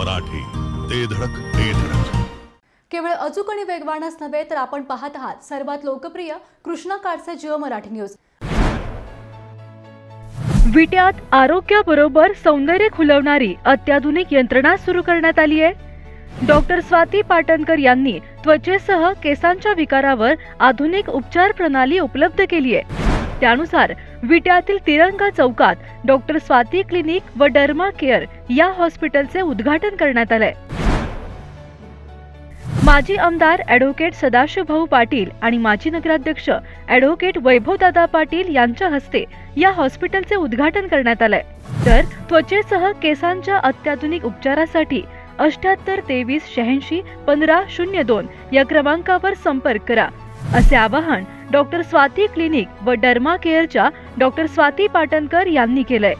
मराठी, ते धडक ते धडक. केवळ अचूक आणि वेगवानच नव्हे तर आपण पाहत आहात सर्वात लोकप्रिय कृष्णा काडसे जिओ मराठी न्यूज. विट्यात आरोग्याबरोबर सौंदर्य खुलवणारी अत्याधुनिक यंत्रणा सुरू करण्यात आली आहे. डॉक्टर स्वाती पाटणकर यांनी त्वचेसह केसांच्या विकारावर आधुनिक उपचार प्रणाली उपलब्ध केली आहे. त्यानुसार विट्यातील तिरंगा चौकात डॉक्टर स्वाती क्लिनिक व डर्मा केअर या हॉस्पिटलचे उद्घाटन करण्यात आले. माजी आमदार ॲडव्होकेट सदाशिवभाऊ पाटील आणि माजी नगराध्यक्ष ॲडव्होकेट वैभवदादा पाटील यांच्या हस्ते या हॉस्पिटलचे उद्घाटन करण्यात आले. तर त्वचेसह केसांच्या अत्याधुनिक उपचारासाठी 78 23 86 15 02 या क्रमांकावर संपर्क करा असे आवाहन डॉक्टर स्वाती क्लिनिक व डर्मा केअरच्या डॉक्टर स्वाती पाटणकर यांनी केलंय.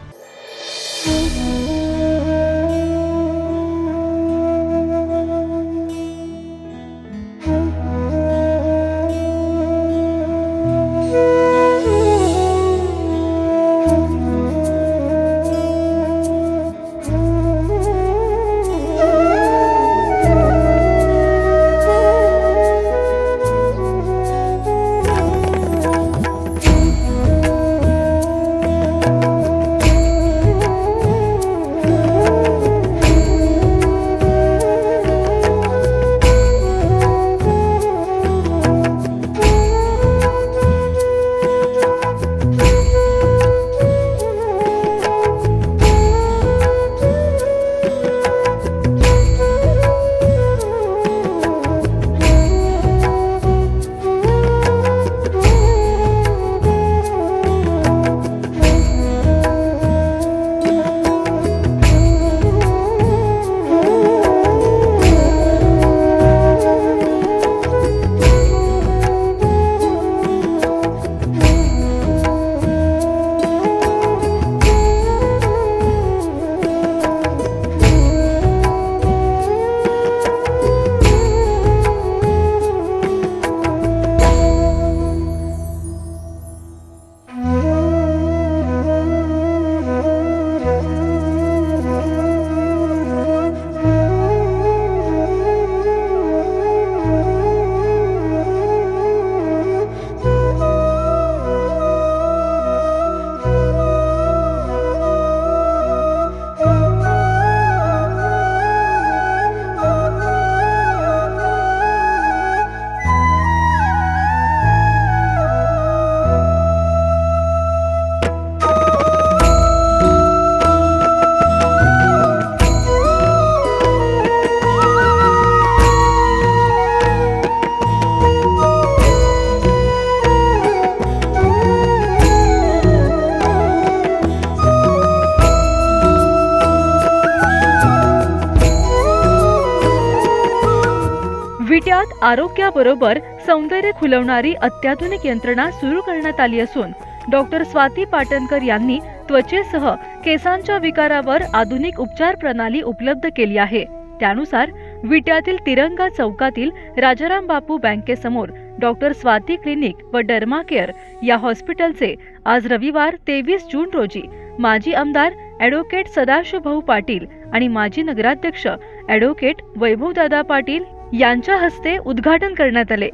विट्यात आरोग्याबरोबर सौंदर्य खुलवणारी अत्याधुनिक यंत्रणा सुरू करण्यात आली असून डॉक्टर स्वाती पाटणकर यांनी त्वचेसह केसांच्या विकारावर आधुनिक उपचार प्रणाली उपलब्ध केली आहे. त्यानुसार विट्यातील तिरंगा चौकातील राजाराम बापू बँकेसमोर डॉक्टर स्वाती क्लिनिक व डर्मा केअर या हॉस्पिटलचे आज रविवार 23 जून रोजी माजी आमदार ॲडव्होकेट सदाशिवभाऊ पाटील आणि माजी नगराध्यक्ष ॲडव्होकेट वैभवदादा पाटील यांच्या हस्ते उद्घाटन करण्यात आले.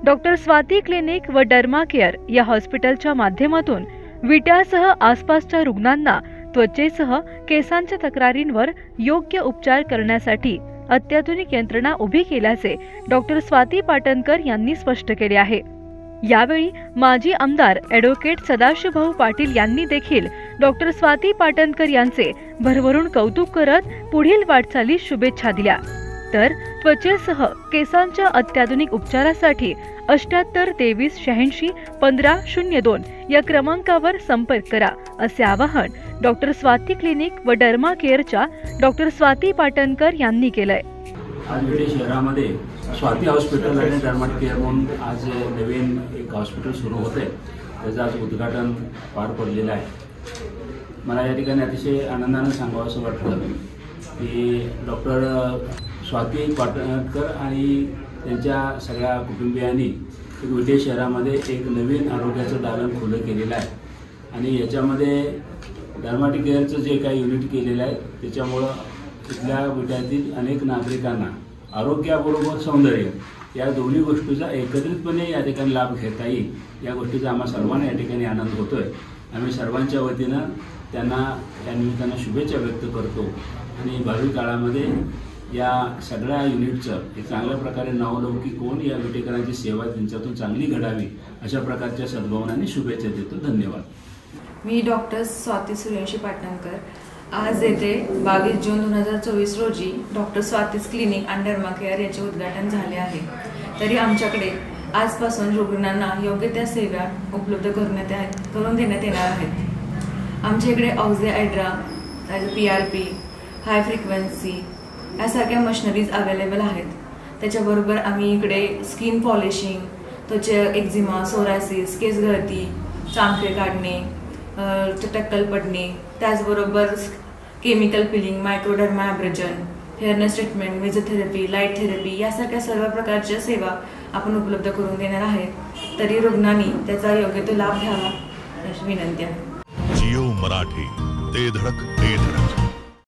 डॉक्टर स्वाती क्लिनिक व डर्मा केअर या हॉस्पिटलच्या माध्यमातून विट्यासह आसपासच्या रुग्णांना त्वचेसह केसांच्या तक्रारींवर योग्य उपचार करण्यासाठी अत्याधुनिक यंत्रणा उभी केल्याचे डॉक्टर स्वाती पाटणकर यांनी स्पष्ट केले आहे. यावेळी माजी आमदार ॲडव्होकेट सदाशिवभाऊ पाटील यांनी देखील डॉक्टर स्वाती पाटणकर यांचे भरभरून कौतुक करत पुढील वाटचालीस शुभेच्छा दिल्या. तर त्वचेसह केसांच्या अत्याधुनिक उपचारासाठी 78 23 86 15 02 या क्रमांकावर संपर्क करा असे आवाहन डॉक्टर स्वाती क्लिनिक व डर्मा केअरच्या डॉक्टर स्वाती पाटणकर यांनी केलंय. आज विटे शहरामध्ये स्वाती हॉस्पिटल आणि डर्मा केअर म्हणून आज नवीन एक हॉस्पिटल सुरू होते. त्याचं आज उद्घाटन पार पडलेलं आहे. मला या ठिकाणी अतिशय आनंदाने सांगावंसं वाटतं की डॉक्टर स्वाती पाटणकर आणि त्यांच्या सगळ्या कुटुंबियांनी विटे शहरामध्ये एक नवीन आरोग्याचं दालन खुलं केलेलं आहे आणि याच्यामध्ये डर्माटिक केअरचं जे काही युनिट केलेलं आहे त्याच्यामुळं इथल्या विट्यातील अनेक नागरिकांना आरोग्याबरोबर सौंदर्य या दोन्ही गोष्टीचा एकत्रितपणे या ठिकाणी लाभ घेता येईल या गोष्टीचा आम्हा सर्वांना या ठिकाणी आनंद होतोय। आम्ही सर्वांच्या वतीनं त्यांना या निमित्तानं शुभेच्छा व्यक्त करतो आणि भावी काळामध्ये या सगळ्या युनिटचं एक चांगल्या प्रकारे नावलौकिक होऊन या विटेकरांची सेवा त्यांच्यातून चांगली घडावी अशा प्रकारच्या सद्भावनाने शुभेच्छा देतो। धन्यवाद। मी डॉक्टर स्वाती सूर्यवंशी पाटणकर आज येथे 22 जून 2024 रोजी doctor Swati's clinic and derma care याचे उद्घाटन झाले आहे। तरी आमच्याकडे आजपासून रुग्णांना योग्य त्या सेवा उपलब्ध करून देण्यात येणार आहेत। आमच्या इकडे ऑक्झिएड्रा, PRP, हाय फ्रिक्वेन्सी यासारख्या मशिनरीज अवेलेबल आहेत। त्याच्याबरोबर आम्ही इकडे स्किन पॉलिशिंग, त्वचा एक्झिमा, सोरायसिस, केस गळती, चामखे काढणे, टक्कल पडणे, त्याचबरोबर chemical peeling, microderma abrasion, fairness treatment, mesotherapy, light therapy यासारख्या सर्व प्रकारच्या सेवा आपण उपलब्ध करून देणार आहेत। तरी रुग्णांनी त्याचा योग्य तो लाभ घ्यावा अशी विनंती आहे। जिओ मराठी, ते धडक ते धडक।